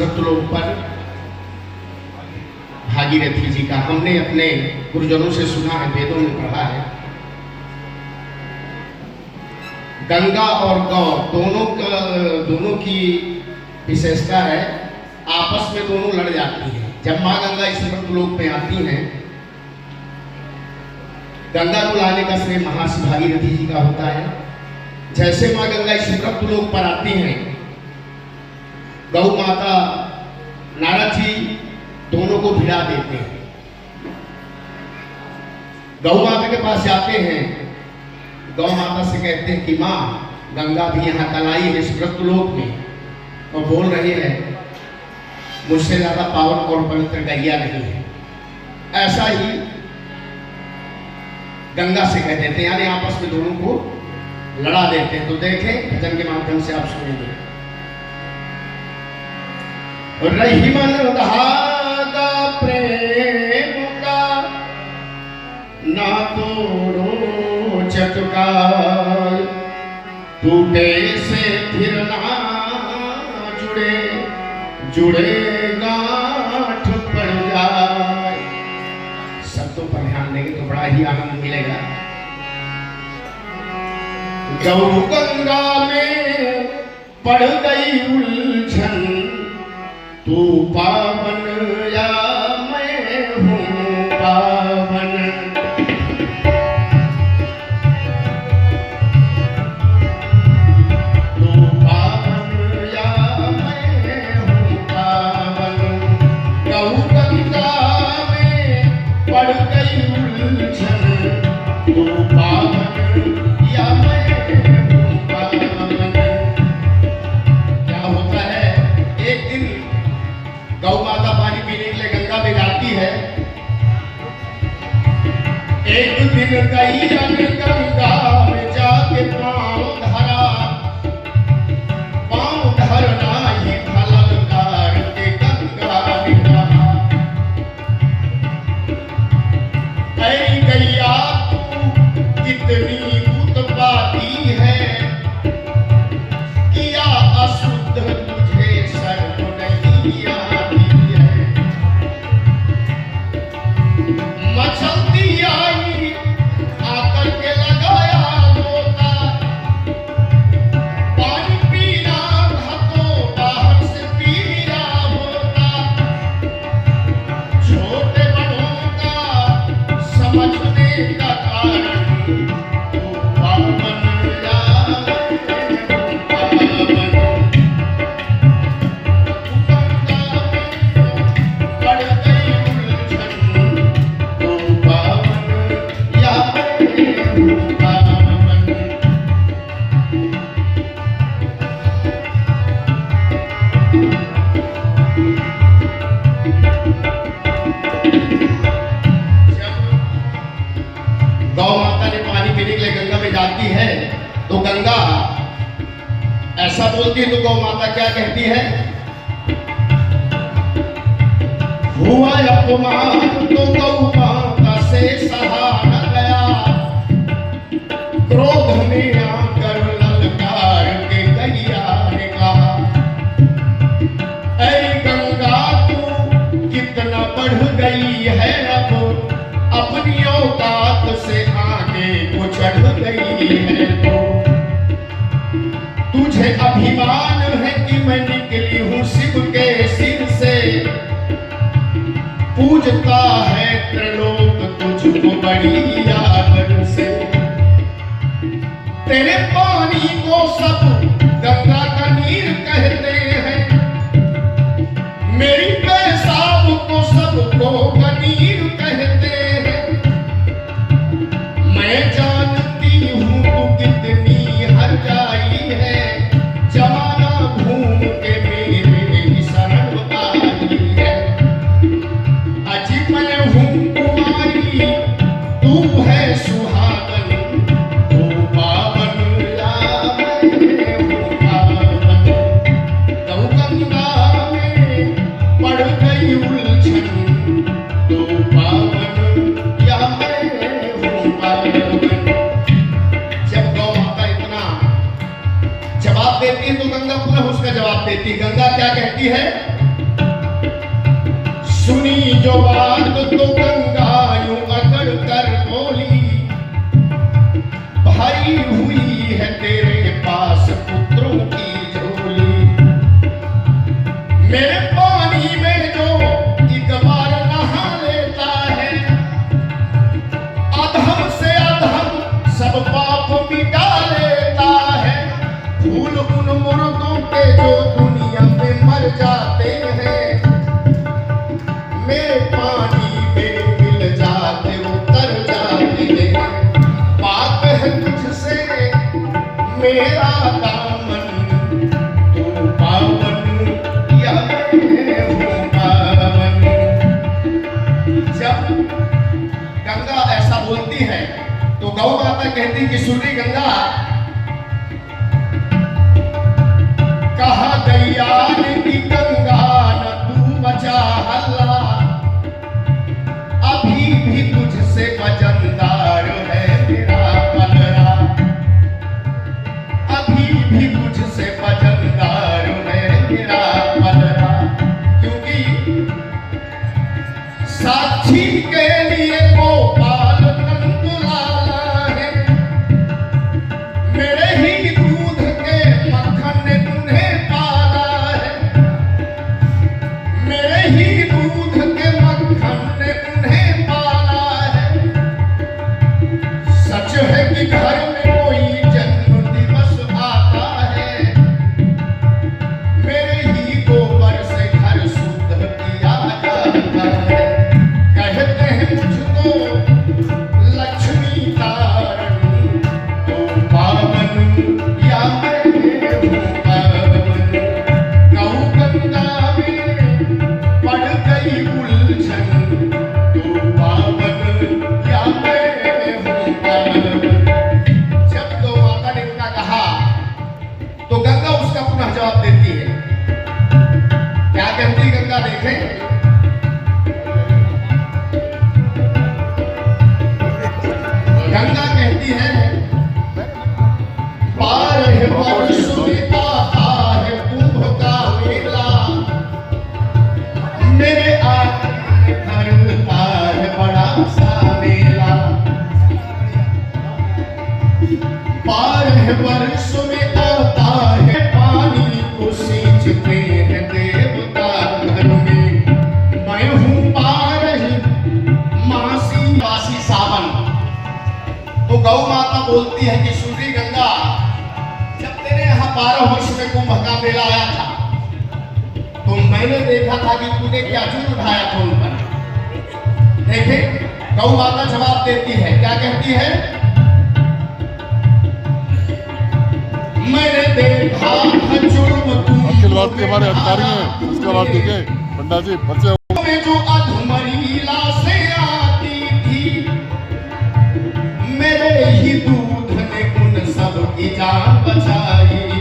स्मृतलोक पर भागीरथी जी का हमने अपने गुरुजनों से सुना है, वेदों में पढ़ा है। गंगा और गौ दोनों की विशेषता है, आपस में दोनों लड़ जाती हैं। जब माँ गंगा इस स्मृतलोक में आती हैं, गंगा को लाने का श्रेय महर्षि भागीरथी जी का होता है। जैसे माँ गंगा इस स्मृतलोक पर आती हैं, गौ माता नारद जी दोनों को भिड़ा देते हैं। गौ माता के पास जाते हैं, गौ माता से कहते हैं कि माँ गंगा भी यहाँ कल आई है स्मृतलोक में और बोल रही है मुझसे ज्यादा पावन और पवित्र गैया नहीं है। ऐसा ही गंगा से कह देते हैं, यानी आपस में दोनों को लड़ा देते हैं। तो देखें भजन के माध्यम से आप सुनेंगे। रही मन धागा प्रेम का ना तोड़ो चटकाए, टूटे से फिर ना जुड़े गांठ पड़ जाए। शब्दों पर ध्यान देंगे तो बड़ा ही आनंद मिलेगा। गौ गंगा में पड़ गई उलझन, तू पावन या मैं हूँ पावन। तू पावन या मैं हूँ पावन। गौ गंगा में पड़ गई उलझन, तू पावन या मैं हूँ पावन। क्या होता है, एक दिन गौ माता पानी पीने के लिए गंगा में जाती है। एक दिन गई गंगा में जाके पाँव धरना ही फलकार के गंगा ने कहा, ऐ गैया तू कितनी उत्पाती है, किया अशुद्ध तुझे शर्म नहीं आती है। मचलती आई आकर के लगाया गोता, पानी पीना था तो बाहर से पीना होता। छोटे बड़ों का समझने का कारण, तू पावन या मैं हूँ पावन। पड़ गई उलझन, तू पावन या मैं हूँ पावन। जब गौ माता ने पानी पीने के लिए गंगा में जाती है तो गंगा ऐसा बोलती है, तो गौ माता क्या कहती है, हुआ अपमान तो गौ माता से सहा न गया, क्रोध में आकर ललकार के गैया ने कहा, ऐ गंगा तू कितना बढ़ गई है, अब अपनी औकात से आगे को चढ़ गई है। तो तुझे अभिमान है कि मैं निकली हूँ शिव के सिर से, पूजता है त्रिलोक तुझको बड़ी आदर से। तेरे पानी को सब गंगा का नीर कहते हैं, मेरी पेशाब को सबको कनीर कहते हैं। मैं जानती हूँ तू कितनी हरजाई है, जमाना घूम के मेरे ही शरण आई है। अजी मैं हूँ कुमारी, तू है सुहागन, तू पावन या मैं हूँ पावन। गौ गंगा में पड़ गई उलझन, तू पावन या मैं हूँ पावन। जब गौ माता इतना जवाब देती है तो गंगा पुनः उसका जवाब देती है। गंगा क्या कहती है, जो बात तो गंगा यूं अकड़ कर बोली, भरी हुई है तेरे पास पुत्रों की झोली। मेरे पानी में जो एक बार नहा लेता है, अधम से अधम सब पाप मिटा लेता है। फूल उन मुर्दों के जो दुनिया में मर जाते हैं, मेरे पानी में मिल जाते उतर जाते हैं। पाप है तुझसे मेरा दामन, तू पावन या मैं हूँ पावन। जब गंगा ऐसा बोलती है तो गौ माता कहती कि सुनी गंगा, कहा गैया की गंगा न तू बचा हल्ला, अभी भी तुझसे वजनदार है मेरा पलरा, अभी भी तुझसे वजनदार है मेरा पलरा। क्योंकि साक्षी के लिए गोपाल नंद लाला है, मेरे ही दूध के मक्खन ने उन्हें पाला है, मेरे ही दूध के मक्खन ने उन्हें पाला है। सच है कि घर में कोई जन्म दिवस आता है, मेरे ही गोबर से घर शुद्ध किया जाता है। कहते हैं मुझको लक्ष्मी तारण, तो पावन या मैं हूँ पावन। गौ गंगा में पड़ गई उलझन, तो पावन या मैं हूँ पावन। जब गौ माता ने उनका कहा तो गंगा उसका पुनः जवाब देती है। क्या कहती गंगा, देखें। गंगा कहती है, बारह वर्ष में आता है कुंभ का मेला, मेरे आगे भरता है बड़ा सा मेला। 12 वर्ष में आता है पानी को सींचते हैं देवता घर में। मैं हूँ 12 मासी सावन। तो गौ माता बोलती है कि सूर्य गंगा, जब तेरे यहाँ 12 वर्ष में कुंभ का मेला आया था तो मैंने देखा था कि तूने क्या चूर उठाया था उन पर। देखे, गौ माता जवाब देती है, क्या कहती है, मैंने देखा था जुर्म अखिल भारतीय हमारे अधिकारी हैं, उसके बाद देखे पंडा जी बच्चे में जो अधमरी लाशें आती थी, मेरे ही दूध ने उन सब की जान बचाई।